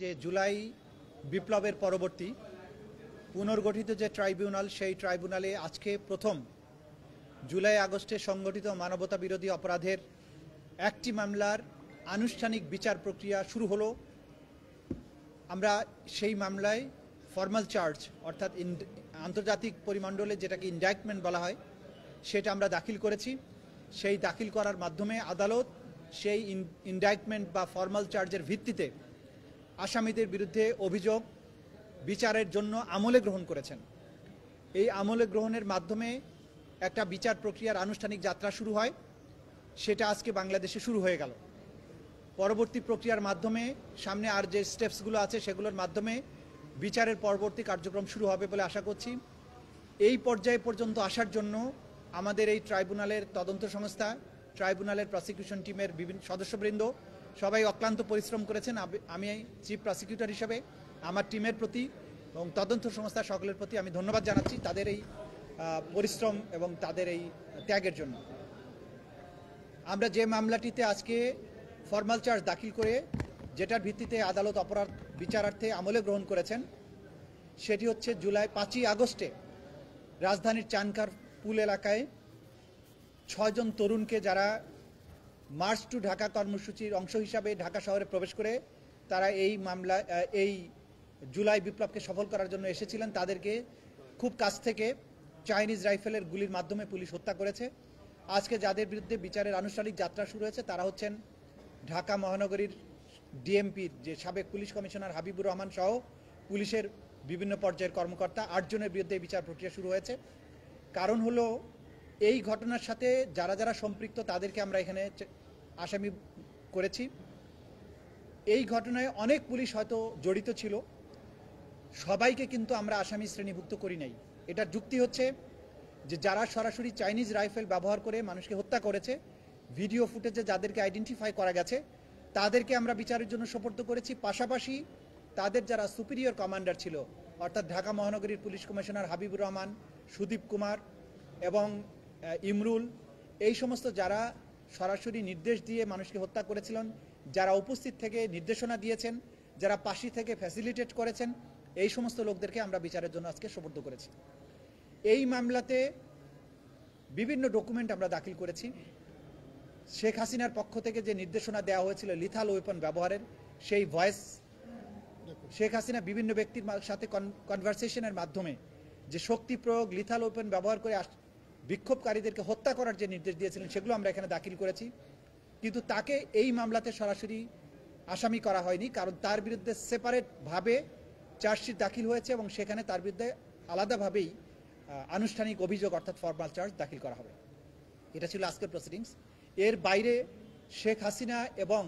যে জুলাই বিপ্লবের পরবর্তী পুনর্গঠিত যে ট্রাইব্যুনাল, সেই ট্রাইব্যুনালে আজকে প্রথম জুলাই আগস্টে সংগঠিত মানবতা বিরোধী অপরাধের একটি মামলার আনুষ্ঠানিক বিচার প্রক্রিয়া শুরু হলো। আমরা সেই মামলায় ফর্মাল চার্জ অর্থাৎ আন্তর্জাতিক পরিমণ্ডলে যেটাকে ইন্ডাইটমেন্ট বলা হয় সেটা আমরা দাখিল করেছি। সেই দাখিল করার মাধ্যমে আদালত সেই ইন্ডাইটমেন্ট বা ফর্মাল চার্জের ভিত্তিতে আসামিদের বিরুদ্ধে অভিযোগ বিচারের জন্য আমলে গ্রহণ করেছেন। এই আমলে গ্রহণের মাধ্যমে একটা বিচার প্রক্রিয়ার আনুষ্ঠানিক যাত্রা শুরু হয়, সেটা আজকে বাংলাদেশে শুরু হয়ে গেল। পরবর্তী প্রক্রিয়ার মাধ্যমে সামনে আর যে স্টেপসগুলো আছে সেগুলোর মাধ্যমে বিচারের পরবর্তী কার্যক্রম শুরু হবে বলে আশা করছি। এই পর্যায়ে পর্যন্ত আসার জন্য আমাদের এই ট্রাইব্যুনালের তদন্ত সংস্থা, ট্রাইব্যুনালের প্রসিকিউশন টিমের বিভিন্ন সদস্যবৃন্দ সবাই অক্লান্ত পরিশ্রম করেছেন। আমি চিফ প্রসিকিউটর হিসেবে আমার টিমের প্রতি এবং তদন্ত সংস্থা সকলের প্রতি আমি ধন্যবাদ জানাচ্ছি তাদের এই পরিশ্রম এবং তাদের এই ত্যাগের জন্য। আমরা যে মামলাটিতে আজকে ফর্মাল চার্জ দাখিল করে যেটার ভিত্তিতে আদালত অপরাধ বিচারার্থে আমলে গ্রহণ করেছেন সেটি হচ্ছে জুলাই 5ই আগস্টে রাজধানীর চানখার পুল এলাকায় 6 জন তরুণকে যারা মার্চ টু ঢাকা কর্মসূচির অংশ হিসাবে ঢাকা শহরে প্রবেশ করে তারা এই জুলাই বিপ্লবকে সফল করার জন্য এসেছিলেন, তাদেরকে খুব কাছ থেকে চাইনিজ রাইফেলের গুলির মাধ্যমে পুলিশ হত্যা করেছে। আজকে যাদের বিরুদ্ধে বিচারের আনুষ্ঠানিক যাত্রা শুরু হয়েছে তারা হচ্ছেন ঢাকা মহানগরীর ডিএমপির যে সাবেক পুলিশ কমিশনার হাবিবুর রহমান সহ পুলিশের বিভিন্ন পর্যায়ের কর্মকর্তা 8 জনের বিরুদ্ধে বিচার প্রক্রিয়া শুরু হয়েছে। কারণ হলো এই ঘটনার সাথে যারা যারা সম্পৃক্ত তাদেরকে আমরা এখানে আসামি করেছি। এই ঘটনায় অনেক পুলিশ হয়তো জড়িত ছিল, সবাইকে কিন্তু আমরা আসামি শ্রেণীভুক্ত করি নাই। এটার যুক্তি হচ্ছে যে যারা সরাসরি চাইনিজ রাইফেল ব্যবহার করে মানুষকে হত্যা করেছে, ভিডিও ফুটেজে যাদেরকে আইডেন্টিফাই করা গেছে তাদেরকে আমরা বিচারের জন্য সোপর্দ করেছি। পাশাপাশি তাদের যারা সুপিরিয়র কমান্ডার ছিল অর্থাৎ ঢাকা মহানগরীর পুলিশ কমিশনার হাবিবুর রহমান, সুদীপ কুমার এবং ইমরুল, এই সমস্ত যারা সরাসরি নির্দেশ দিয়ে মানুষকে হত্যা করেছিলেন, যারা উপস্থিত থেকে নির্দেশনা দিয়েছেন, যারা পাশে থেকে ফ্যাসিলিটেট করেছেন, এই সমস্ত লোকদেরকে আমরা বিচারের জন্য আজকে সোপর্দ করেছি। এই মামলাতে বিভিন্ন ডকুমেন্ট আমরা দাখিল করেছি। শেখ হাসিনার পক্ষ থেকে যে নির্দেশনা দেওয়া হয়েছিল লিথাল ওয়েপন ব্যবহারের, সেই ভয়েস, শেখ হাসিনা বিভিন্ন ব্যক্তির সাথে কনভারসেশনের মাধ্যমে যে শক্তি প্রয়োগ, লিথাল ওয়েপন ব্যবহার করে বিক্ষোভকারীদেরকে হত্যা করার যে নির্দেশ দিয়েছিলেন সেগুলো আমরা এখানে দাখিল করেছি। কিন্তু তাকে এই মামলাতে সরাসরি আসামি করা হয়নি, কারণ তার বিরুদ্ধে সেপারেটভাবে চার্জশিট দাখিল হয়েছে এবং সেখানে তার বিরুদ্ধে আলাদাভাবেই আনুষ্ঠানিক অভিযোগ অর্থাৎ ফর্মাল চার্জ দাখিল করা হবে। এটা ছিল আজকের প্রসিডিংস। এর বাইরে শেখ হাসিনা এবং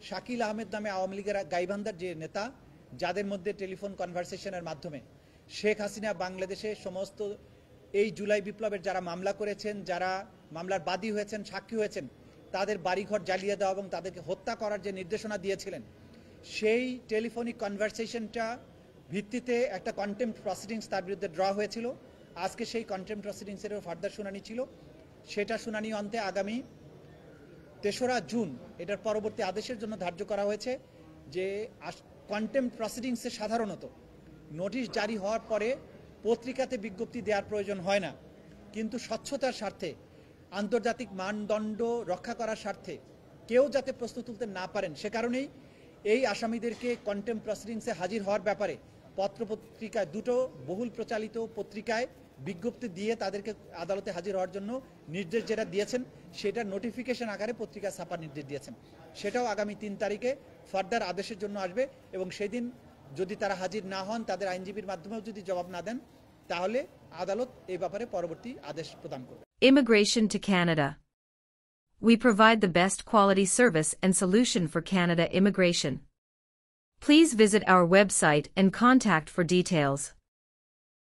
শাকিল আহমেদ নামে আওয়ামী লীগের গাইবান্ধার যে নেতা, যাদের মধ্যে টেলিফোন কনভারসেশনের মাধ্যমে শেখ হাসিনা বাংলাদেশে সমস্ত এই জুলাই বিপ্লবের যারা মামলা করেছেন, যারা মামলার বাদী হয়েছেন, সাক্ষী হয়েছেন, তাদের বাড়িঘর জ্বালিয়ে দেওয়া এবং তাদেরকে হত্যা করার যে নির্দেশনা দিয়েছিলেন, সেই টেলিফোনিক কনভারসেশনটা ভিত্তিতে একটা কন্টেম্পট প্রসিডিংস তার বিরুদ্ধে ড্র হয়েছিল। আজকে সেই কন্টেম্পট প্রসিডিংসেরও ফার্দার শুনানি ছিল। সেটা শুনানি অন্তে আগামী 3রা জুন এটার পরবর্তী আদেশের জন্য ধার্য করা হয়েছে। যে কন্টেম্পট প্রসিডিংসে সাধারণত নোটিশ জারি হওয়ার পরে পত্রিকাতে বিজ্ঞপ্তি দেওয়ার প্রয়োজন হয় না, কিন্তু স্বচ্ছতার স্বার্থে, আন্তর্জাতিক মানদণ্ড রক্ষা করার স্বার্থে কেউ যাতে প্রশ্ন তুলতে না পারেন, সে কারণেই এই আসামিদেরকে কন্টেম্পট প্রসিডিংসে হাজির হওয়ার ব্যাপারে পত্রপত্রিকায়, দুটো বহুল প্রচালিত পত্রিকায় বিজ্ঞপ্তি দিয়ে তাদেরকে আদালতে হাজির হওয়ার জন্য নির্দেশ যেটা দিয়েছেন সেটা নোটিফিকেশন আকারে পত্রিকায় ছাপার নির্দেশ দিয়েছেন। সেটাও আগামী 3 তারিখে ফার্দার আদেশের জন্য আসবে এবং সেদিন যদি তারা হাজির না হন, তাদের আইনজীবীর মাধ্যমেও যদি জবাব না দেন, তাহলে আদালত এই ব্যাপারে পরবর্তী আদেশ প্রদান করবে। Immigration to Canada. We provide the best quality service and solution for Canada immigration. Please visit our website and contact for details.